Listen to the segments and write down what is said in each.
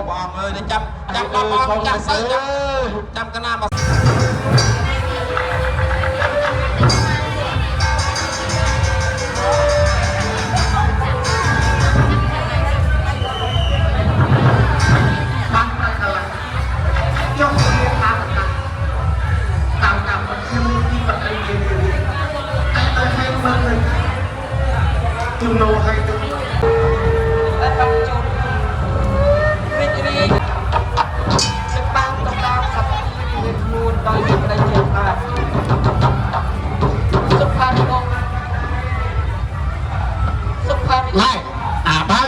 បងអើយចាំបងចាំទៅចាំកណាមកជំនួសឲ្យទៅតែបាក់ជូនរីករាយសិបបានទៅដល់សប្តាហ៍នេះខ្លួនដោយសេចក្តីជឿបានសុផានបងសុផានឡាយអាបើ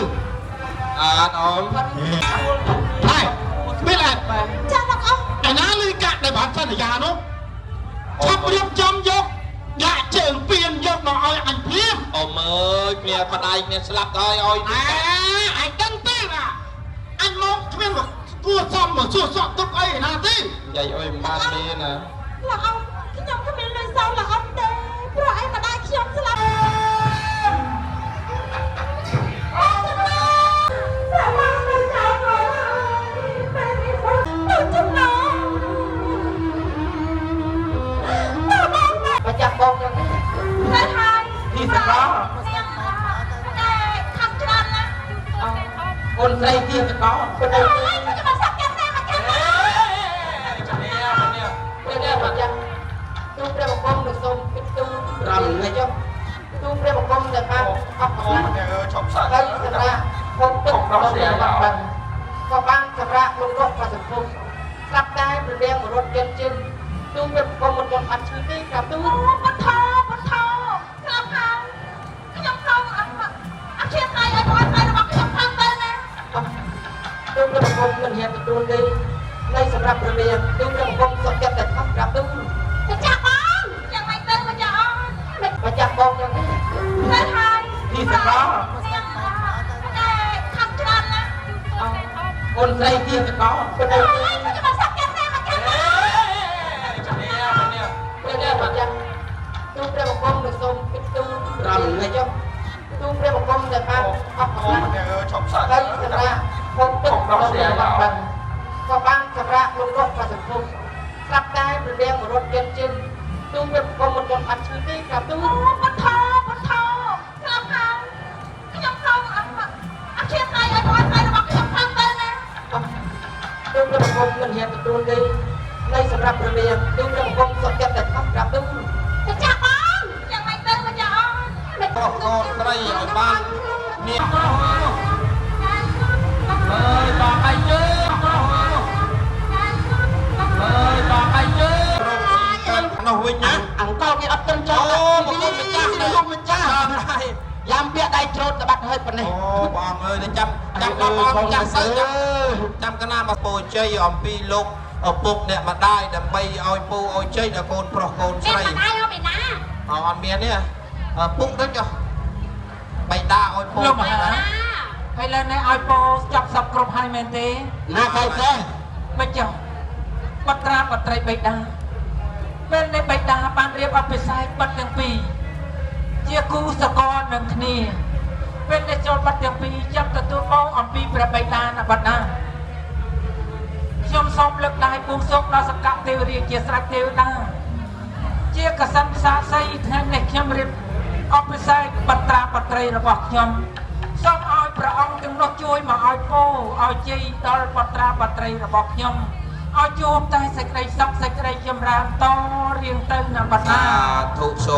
អត់អូនឡាយមានអត់ចាំមកអស់ឯណាលឺកាក់ដែលបានសន្យានោះឆាប់រៀបចំយកដាក់ជើងពៀនយកមកឲ្យអញព្រាមអូមើលគ្នាបដៃគ្នាស្លាប់ទៅឲ្យអញដឹងទេណាអញមកគ្មានមកគួសមមកសួរសក់ទុកអីណាទេនិយាយអុយមិនបានមានណាលោកអ៊ំខ្ញុំគ្មានលុយសោលោកអ៊ំទេព្រោះឯងម្ដាយខ្ញុំស្លាប់ចាក់បងយ៉ាងនេះហើយហើយទីសកលតែខំច្រើនណាស់អូនស្រីទីសកលខ្ញុំមកសាក់កាត់តែមកចាំនេះមកចាំទូព្រះបង្គំទៅសូមពិទូរំលែកយកទូព្រះបង្គំដែលបានអបអរឈប់សាច់ហើយសម្រាប់ពុកទឹករបស់ព្រះបានក៏បានសម្រាប់លោករកប្រសិទ្ធភពស្រាប់តែព្រះរាមរត់យន្តជិនទូព្រះបង្គំមិនទាន់អត់ឈឺទេក្រាបទូលបន្ថោស្លាប់ហើយខ្ញុំខំអត់ឈាមដៃឲ្យគាត់ដៃរបស់ខ្ញុំខំទៅណាទូព្រះបង្គំមិនហ៊ានទទួលទេនៃសម្រាប់ព្រះរាមទូព្រះបង្គំសុខចិត្តតែខំក្រាបទូលទៅចាក់បងយ៉ាងម៉េចទៅមកចាក់អត់មកចាក់បងយ៉ាងនេះហើយហើយទីសកលតែខំច្រើនណាស់អូនស្រីទីសកលខ្ញុំមកសាក់កាត់តែមកចាំនេះមកចាំទូព្រះបង្គំទៅសូមពិទូរំលែកយកទូព្រះបង្គំដែលបានអបអរឈប់សាច់ហើយសម្រាប់ពុកទឹករបស់ព្រះបានក៏បានសម្រាប់លោករកប្រសិទ្ធភពស្រាប់តែព្រះរាមរត់យន្តជិនទូព្រះបង្គំមិនទាន់អត់ឈឺទេក្រាបទូលបន្ថោស្លាប់ហើយខ្ញុំខំអត់ឈាមដៃឲ្យគាត់ដៃរបស់ខ្ញុំខំទៅណាទូព្រះបង្គំមិនហ៊ានទទួលទេនៃសម្រាប់ព្រះរាមទូព្រះបង្គំសុខចិត្តតែខំក្រាបទូលទៅចាក់បងយ៉ាងម៉េចទៅមកចាក់អត់កូនស្រីឲ្យបានមានអើយបងអីយើអើយបងអីយើនោះវិញណាអង្គគេអត់ទិនចូលមកគុំម្ចាស់គុំម្ចាស់យ៉ាំពាក់ដៃច្រូតក្បាត់ហើយប៉ុណ្ណេះអូបងអើយចាំបងចាំទៅចាំកណាមកពោជ័យអំពីលោកឪពុកអ្នកម្ដាយដើម្បីឲ្យពូឲ្យជ័យដល់កូនប្រុសកូនស្រីម្ដាយឲ្យណាអត់មានទេពុកដូចបៃតាឲ្យពូលោកមហាហើយលើនេះឲ្យពូចាប់សពគ្រប់ហើយមែនទេណាកែទេមិនចុះបត្រាបត្រីបៃតាពេលនេះបៃតាបានរៀបអភិសេកបាត់ទាំងពីរជាគូសកលនឹងគ្នាពេលនេះចូលបាត់ទាំងពីរចាប់ទទួលបងអំពីព្រះបៃតាណាបាត់ណាខ្ញុំសូមលើកដៃបួងសួងដល់សក្កទេវរាជជាស្រេចទេវតាជាកសិណសាស័យថ្ងៃនេះខ្ញុំរៀបអភិសេកបត្រាបត្រីរបស់ខ្ញុំសូមឲ្យព្រះអង្គទាំងនោះជួយមកឲ្យពរឲ្យជ័យដល់បត្រាបត្រីរបស់ខ្ញុំឲ្យជួបតែសេចក្តីសុខសេចក្តីចម្រើនតរៀងទៅណាបាត់ណាធុសូ